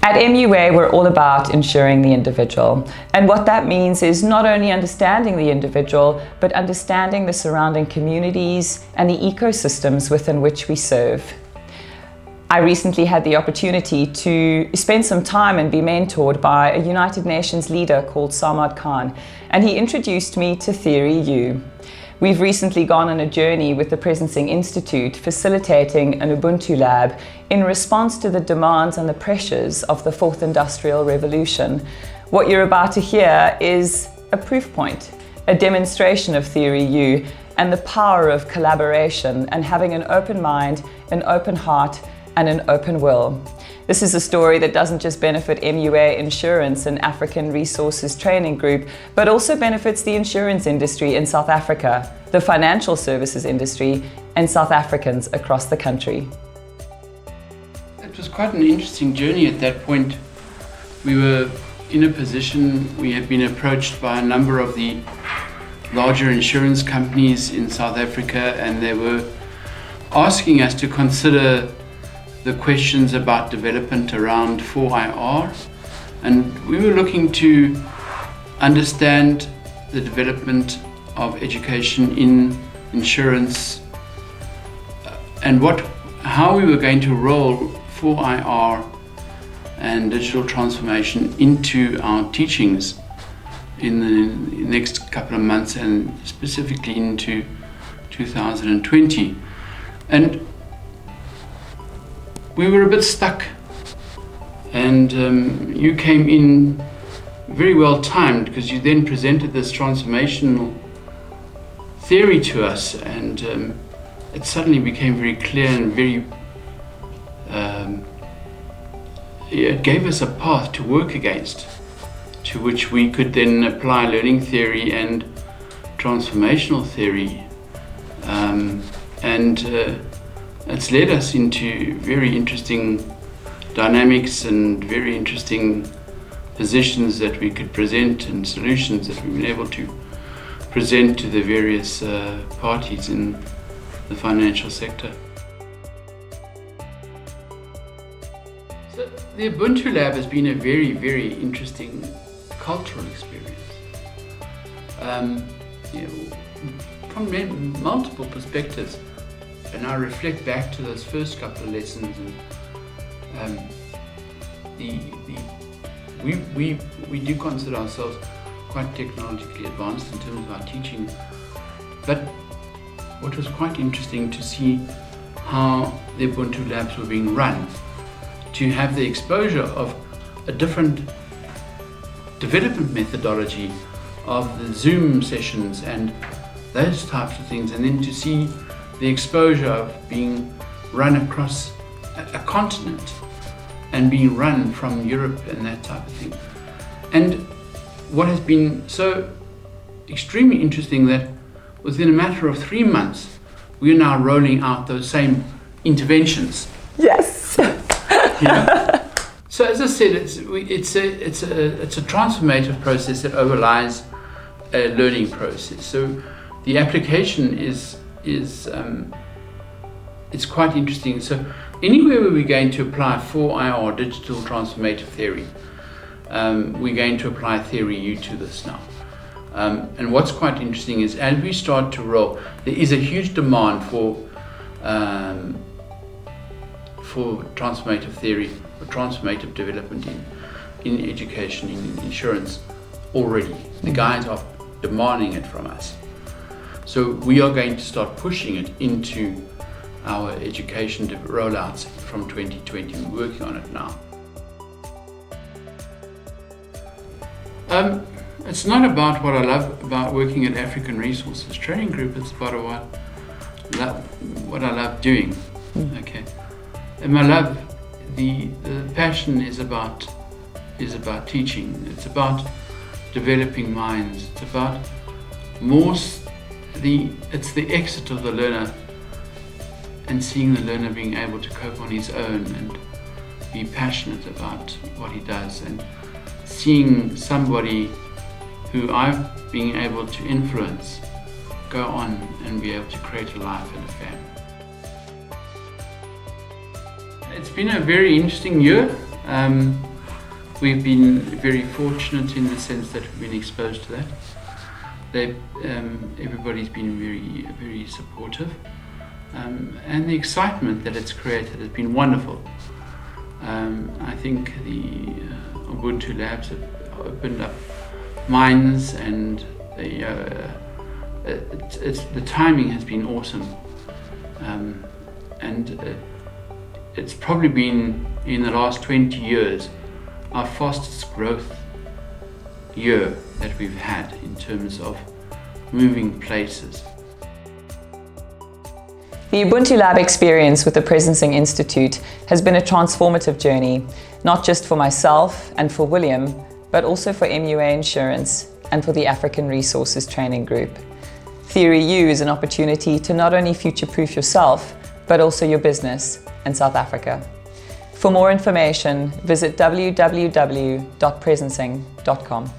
At MUA, we're all about ensuring the individual. And what that means is not only understanding the individual, but understanding the surrounding communities and the ecosystems within which we serve. I recently had the opportunity to spend some time and be mentored by a United Nations leader called Samad Khan, and he introduced me to TheoryU. We've recently gone on a journey with the Presencing Institute, facilitating an Ubuntu Lab in response to the demands and the pressures of the Fourth Industrial Revolution. What you're about to hear is a proof point, a demonstration of TheoryU and the power of collaboration and having an open mind, an open heart, and an open will. This is a story that doesn't just benefit MUA Insurance and African Resources Training Group, but also benefits the insurance industry in South Africa, the financial services industry, and South Africans across the country. It was quite an interesting journey at that point. We were in a position, we had been approached by a number of the larger insurance companies in South Africa, and they were asking us to consider the questions about development around 4IR, and we were looking to understand the development of education in insurance and how we were going to roll 4IR and digital transformation into our teachings in the next couple of months and specifically into 2020. And we were a bit stuck, and you came in very well timed, because you then presented this transformational theory to us, and it suddenly became very clear and very it gave us a path to work against, to which we could then apply learning theory and transformational theory, it's led us into very interesting dynamics and very interesting positions that we could present and solutions that we've been able to present to the various parties in the financial sector. So the Ubuntu Lab has been a very, very interesting cultural experience. From multiple perspectives. And I reflect back to those first couple of lessons, and we do consider ourselves quite technologically advanced in terms of our teaching. But what was quite interesting to see how the Ubuntu Labs were being run, to have the exposure of a different development methodology of the Zoom sessions and those types of things, and then to see the exposure of being run across a continent and being run from Europe and that type of thing. And what has been so extremely interesting, that within a matter of 3 months, we are now rolling out those same interventions. Yes. So as I said, it's a transformative process that overlies a learning process. So the application it's quite interesting. So anywhere where we're going to apply 4IR digital transformative theory, we're going to apply TheoryU to this now. And what's quite interesting is, as we start to roll, there is a huge demand for transformative theory, for transformative development in education, in insurance already. The guys are demanding it from us. So we are going to start pushing it into our education rollouts from 2020. We're working on it now. It's not about what I love about working at African Resources Training Group. It's about what I love doing. Okay, and my love, the passion is about teaching. It's about developing minds. It's about it's the exit of the learner and seeing the learner being able to cope on his own and be passionate about what he does, and seeing somebody who I've been able to influence go on and be able to create a life and a family. It's been a very interesting year. we've been very fortunate in the sense that we've been exposed to that. Everybody's been very supportive, and the excitement that it's created has been wonderful. I think the Ubuntu Labs have opened up minds, and the timing has been awesome, and it's probably been, in the last 20 years, our fastest growth year that we've had in terms of moving places. The Ubuntu Lab experience with the Presencing Institute has been a transformative journey, not just for myself and for William, but also for MUA Insurance and for the African Resources Training Group. TheoryU is an opportunity to not only future-proof yourself, but also your business in South Africa. For more information, visit www.presencing.com.